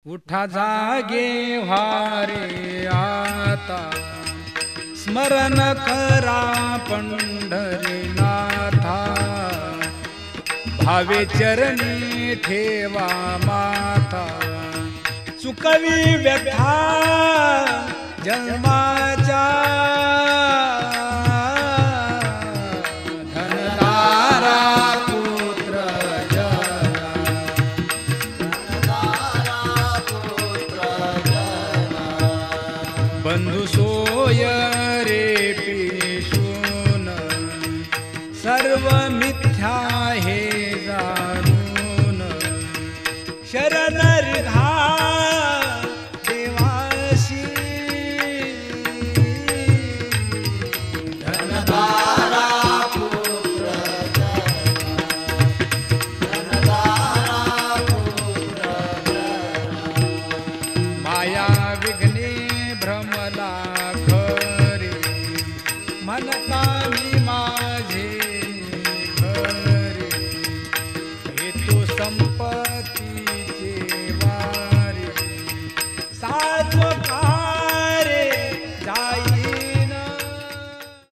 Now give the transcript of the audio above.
उठा जागे व्हारे आता, स्मरण करा पंढरीनाथा. भावे चरणी ठेवा माता, चुकवी व्यथा जन्माच्या. धनदारा पुत्र जना, बंधु सोय रे पिशून, सर्व मिथ्या हे जाणून. शरण रिघा देवाशी, धनदारा पुत्र जना, धनदारा पुत्र जना. माया विघ्ने भ्रमला खरे, म्हणता